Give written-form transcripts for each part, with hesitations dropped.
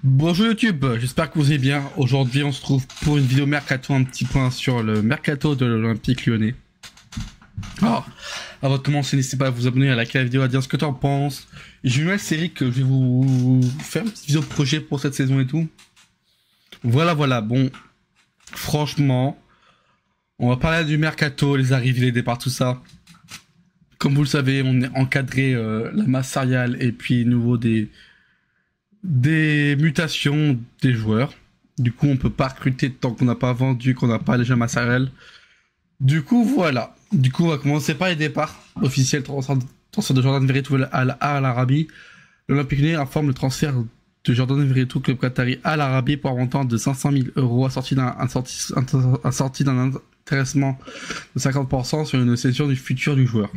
Bonjour YouTube, j'espère que vous allez bien. Aujourd'hui on se trouve pour une vidéo mercato, un petit point sur le mercato de l'Olympique Lyonnais. Alors, avant de commencer, n'hésitez pas à vous abonner, à liker la vidéo, à dire ce que tu en penses. J'ai une nouvelle série que je vais vous faire une petite vidéo projet pour cette saison et tout. Voilà, bon, franchement, on va parler du mercato, les arrivées, les départs, tout ça. Comme vous le savez, on est encadré la masse salariale et puis nouveau des mutations des joueurs. Du coup, on peut pas recruter tant qu'on n'a pas vendu, qu'on n'a pas déjà masse salariale. Du coup, voilà. Du coup, on va commencer par les départs officiels. Transfert de Jordan Veretout à l'Arabie. L'Olympique Lyonnais informe le transfert de Jordan Veretout, club qatari, à l'Arabie pour un montant de 500 000 euros assorti d'un intéressement de 50% sur une cession du futur du joueur.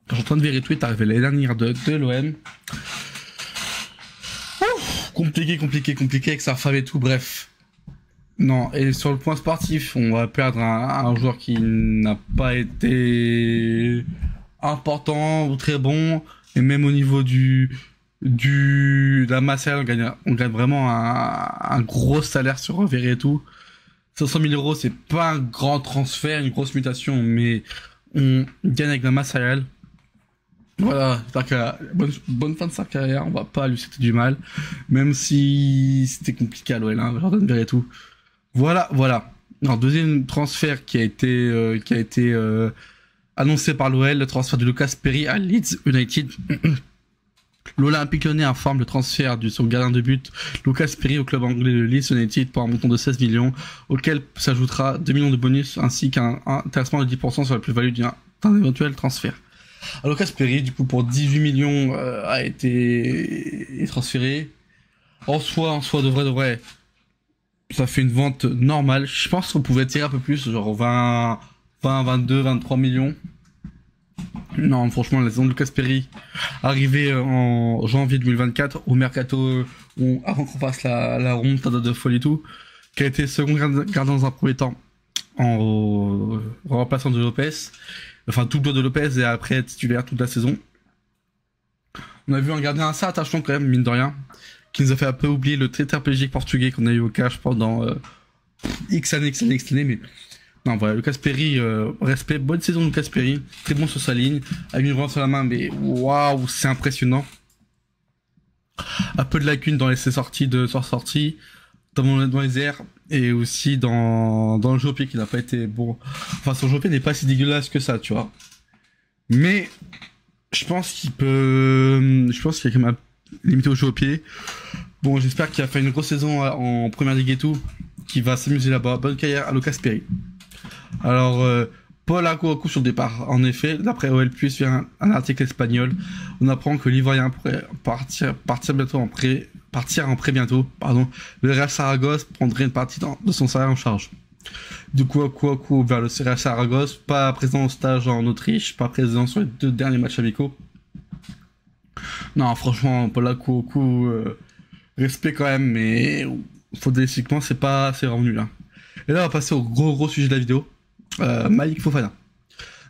Jordan Veretout est arrivé l'année dernière de l'OM. Compliqué avec sa femme et tout, bref. Non, et sur le point sportif, on va perdre un joueur qui n'a pas été important ou très bon, et même au niveau de la masse salariale, on gagne vraiment un gros salaire sur Veretout. 500 000 euros, c'est pas un grand transfert, une grosse mutation, mais on gagne avec la masse salariale. Voilà, j'espère que bonne fin de sa carrière, on va pas lui souhaiter du mal, même si c'était compliqué à l'OL, hein, Jordan Veretout. Voilà. Alors, deuxième transfert qui a été annoncé par l'OL, le transfert de Lucas Perry à Leeds United. L'Olympique Lyonnais informe le transfert de son gardien de but, Lucas Perry, au club anglais de Leeds United pour un montant de 16 millions, auquel s'ajoutera 2 millions de bonus ainsi qu'un intéressement de 10% sur la plus-value d'un éventuel transfert. Alors Lucas Perry, du coup, pour 18 millions, a été transféré. En soi, de vrai, ça fait une vente normale. Je pense qu'on pouvait tirer un peu plus, genre 20, 22, 23 millions. Non, franchement, la saison de Lucas Perry, arrivée en janvier 2024, au mercato, avant qu'on fasse la remontada de folie et tout, qui a été second gardien dans un premier temps, en remplaçant de Lopez. Enfin, tout le de Lopez et après titulaire toute la saison. On a vu un gardien assez attachant quand même, mine de rien, qui nous a fait un peu oublier le très stratégique portugais qu'on a eu au cash pendant X années, mais non, voilà, Lucas Perry, respect, bonne saison de Lucas Perry, très bon sur sa ligne, avec une relance sur la main, mais waouh, c'est impressionnant. Un peu de lacunes dans ses sorties, dans les airs, et aussi dans le jeu au pied qui n'a pas été bon. Enfin, son jeu au pied n'est pas si dégueulasse que ça, tu vois. Mais je pense qu'il a quand même limité au jeu au pied. Bon, j'espère qu'il a fait une grosse saison en première ligue et tout, qu'il va s'amuser là-bas. Bonne carrière à Lucas Perry. Alors, Paul Akouakou sur le départ. En effet, d'après OL+, via un article espagnol, on apprend que l'Ivoirien pourrait partir en prêt bientôt. Le Real Saragosse prendrait une partie de son salaire en charge. Du coup, Akouakou vers le Real Saragosse, pas présent au stage en Autriche, pas présent sur les 2 derniers matchs amicaux. Non, franchement, Paul Akouakou, respect quand même, mais footballistiquement, c'est vraiment nul. Hein. Et là, on va passer au gros sujet de la vidéo. Malik Fofana.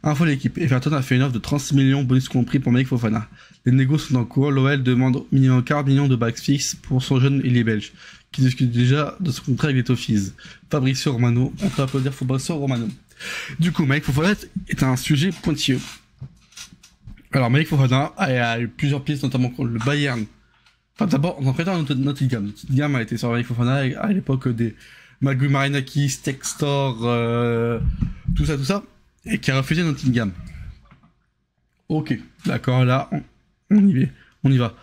Info de l'équipe. Everton a fait une offre de 36 millions, bonus compris pour Malik Fofana. Les négociations sont en cours. L'OL demande au minimum 40 millions de bacs fixes pour son jeune ailier belge, qui discute déjà de son contrat avec les Toffees. Fabrizio Romano. On peut applaudir Fabrizio Romano. Du coup, Malik Fofana est un sujet pointilleux. Alors, Malik Fofana a eu plusieurs pistes, notamment contre le Bayern. Enfin, d'abord, on en prêtant Nottingham. Nottingham a été sur Malik Fofana à l'époque des Magui Marinakis, Textor, tout ça, et qui a refusé Nottingham. Ok, d'accord, là, on y va.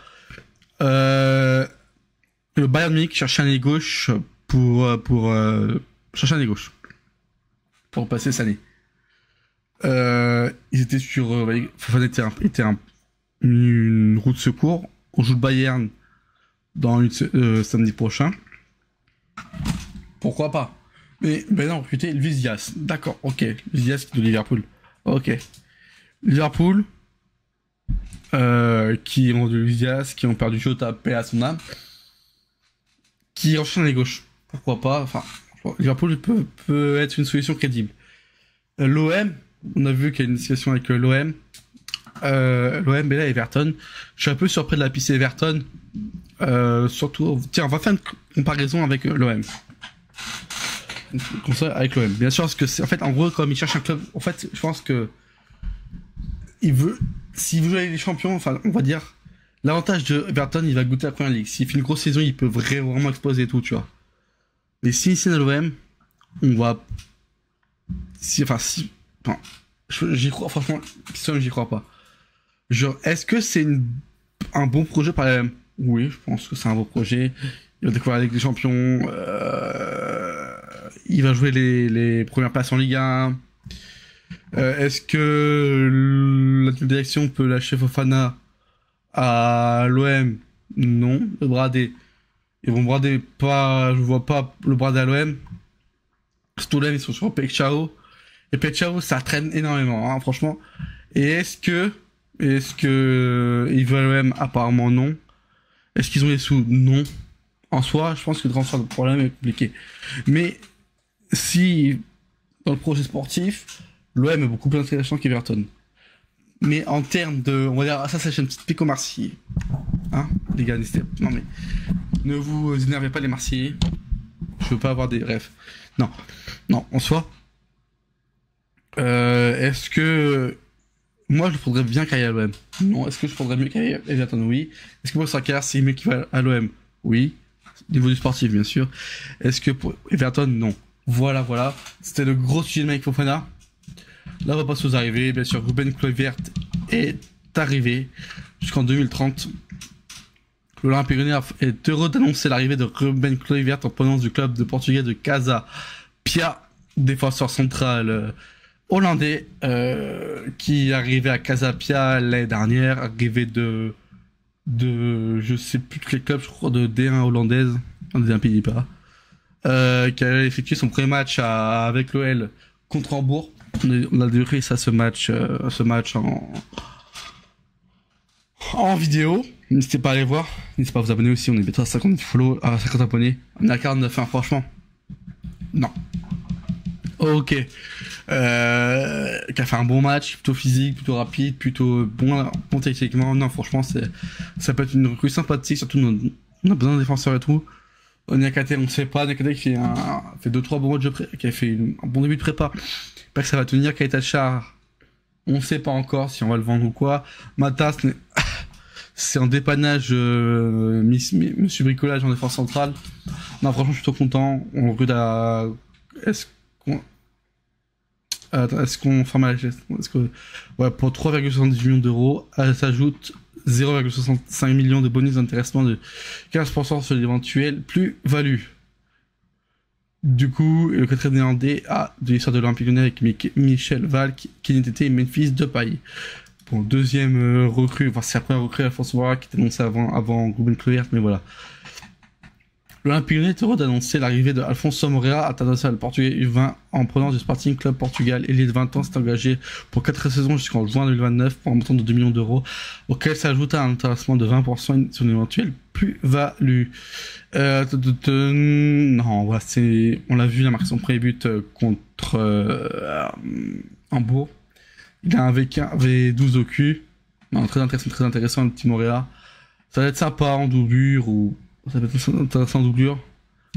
Le Bayern Munich cherchait un ailier gauche pour chercher un ailier gauche pour passer cette année. Ils étaient sur Fofana était une roue de secours. On joue le Bayern dans samedi prochain. Pourquoi pas? Mais non, recruter Luis Diaz. D'accord, ok. Luis Diaz de Liverpool. Ok. Liverpool, qui ont de Luis Diaz, qui ont perdu Jota, paix à son âme, qui enchaîne les gauches. Pourquoi pas? Enfin, Liverpool peut être une solution crédible. L'OM, on a vu qu'il y a une situation avec l'OM. L'OM, mais là, Everton. Je suis un peu surpris de la piste Everton. Surtout, tiens, on va faire une comparaison avec l'OM. Avec l'OM. Bien sûr, parce que c'est en fait, en gros, comme il cherche un club, en fait, je pense que il veut, s'il veut jouer avec les champions, enfin, on va dire, l'avantage de Everton, il va goûter la première ligue. S'il fait une grosse saison, il peut vraiment exploser et tout, tu vois. Mais s'il signe à l'OM, on va, j'y crois, franchement, j'y crois pas. Genre, est-ce que c'est un bon projet par l'OM? Oui, je pense que c'est un bon projet. Il va découvrir la Ligue des Champions. Il va jouer les premières places en Ligue 1. Est-ce que la direction peut lâcher Fofana à l'OM? Non. Le brader. Ils vont brader pas. Je vois pas le brader à l'OM. Stolen, ils sont sur Pekchao. Et Pekchao, ça traîne énormément, hein, franchement. Et est-ce que ils veulent l'OM? Apparemment non. Est-ce qu'ils ont les sous? Non. En soi, je pense que le transfert de problème est compliqué. Mais si dans le projet sportif, l'OM est beaucoup plus intéressant qu'Everton. Mais en termes de, on va dire, ça c'est une petite pique aux Marseillais. Hein, les gars, non mais ne vous énervez pas les Marseillais. Je veux pas avoir des rêves. Non, en soi. Est-ce que moi je prendrais bien qu'il aille à l'OM? Non. Est-ce que je prendrais mieux qu'il aille à Everton? Oui. Est-ce que pour sa carrière c'est mieux qu'il va à l'OM? Oui. Niveau du sportif bien sûr. Est-ce que pour Everton? Non. Voilà. C'était le gros sujet de Mike Fofana. Là on va passer aux arrivées. Bien sûr, Ruben Kluivert est arrivé jusqu'en 2030. L'Olympique Lyonnais est heureux d'annoncer l'arrivée de Ruben Kluivert en provenance du club de portugais de Casa Pia, défenseur central hollandais qui est arrivé à Casa Pia l'année dernière, arrivé de je sais plus quel club, je crois de D1 hollandaise, D1 Pays-Bas, qui a effectué son premier match avec l'OL contre Hambourg. On a découvert ça, ce match en vidéo. N'hésitez pas à aller voir. N'hésitez pas à vous abonner aussi. On est bientôt à 50 follow, à 50 abonnés. On est à 49, hein, franchement. Non. Ok. Qui a fait un bon match, plutôt physique, plutôt rapide, plutôt bon techniquement. Non, franchement, ça peut être une recrue sympathique. Surtout, on a besoin de défenseurs et tout. Niakate, on ne sait pas. Niakate qui fait 2-3 bons matchs qui a fait un bon début de prépa. Pas que ça va tenir. Keita Char, on ne sait pas encore si on va le vendre ou quoi. Matas, c'est un dépannage, Monsieur Bricolage en défense centrale. Non, franchement, je suis trop content. On recrute à... Est-ce qu'on ferme à la geste? Ouais, pour 3,78 millions d'euros, s'ajoute 0,65 millions de bonus d'intéressement de 15% sur l'éventuelle plus-value. Du coup, le quatrième néerlandais a de l'histoire de l'Olympique Lyonnais avec Michel Valk, Kenny et Memphis Depay. Bon, deuxième recrue, enfin c'est la première recrue Alphonse Moura qui était annoncé avant Ruben Kluivert, mais voilà. L'Olympique Lyonnais est heureux d'annoncer l'arrivée de Alfonso Moreira, international portugais U20 en provenance du Sporting Club Portugal. Il est de 20 ans, s'est engagé pour 4 saisons jusqu'en juin 2029 pour un montant de 2 millions d'euros, auquel s'ajoute un intéressement de 20% sur une éventuelle plus-value. Non, voilà, on l'a vu, il a marqué son premier but contre Hambourg. Il a un V12 au cul. Non, très intéressant, le petit Moreira. Ça va être sympa en doublure ou ça va être intéressant en doublure.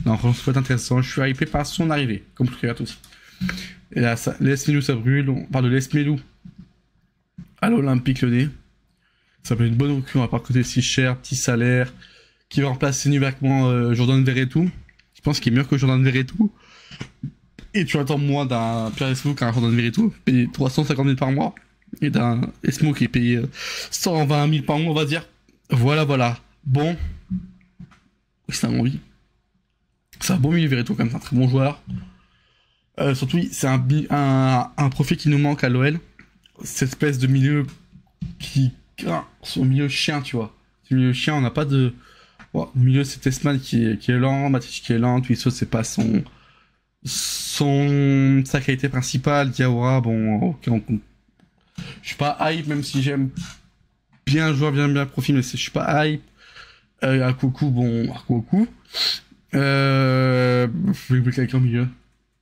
Non, franchement, ça va être intéressant. Je suis hypé par son arrivée, comme je regarde aussi. Et là, l'AS Milou, ça brûle. On parle de l'AS Milou à l'Olympique Lyonnais. Ça peut être une bonne recrue, on va pas coûter si cher, petit salaire, qui va remplacer numériquement Jordan Verretou. Je pense qu'il est meilleur que Jordan Verretou. Et tu attends moins d'un Pierre Esmo qu'un Jordan Verretou, payé 350 000 par mois, et d'un Esmo qui est payé 120 000 par mois, on va dire. Voilà. Bon. C'est un envie. C'est un bon milieu Verretou, quand même, c'est un très bon joueur. Surtout, c'est un profil qui nous manque à l'OL. Cette espèce de milieu son milieu chien, tu vois. Ce milieu chien, on n'a pas de... Bon, au milieu, c'est Tessman qui est lent, Matic qui est lent, Twisso, c'est pas sa qualité principale. Diawara, bon, ok, je suis pas hype, même si j'aime bien le joueur, bien le profil, mais je suis pas hype. Akoukou, bon, Akoukou. Je vais oublier quelqu'un au milieu.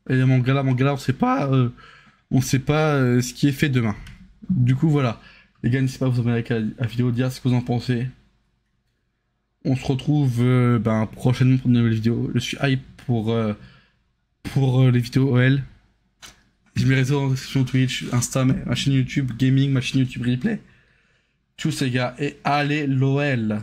Et Mangala, on sait pas ce qui est fait demain. Du coup, voilà. Les gars, n'hésitez pas à vous abonner à la vidéo, dire ce que vous en pensez. On se retrouve prochainement pour de nouvelles vidéos. Je suis hype pour les vidéos OL. Je mets réseaux en description Twitch, Insta, ma chaîne YouTube Gaming, ma chaîne YouTube Replay. Tous les gars, et allez l'OL!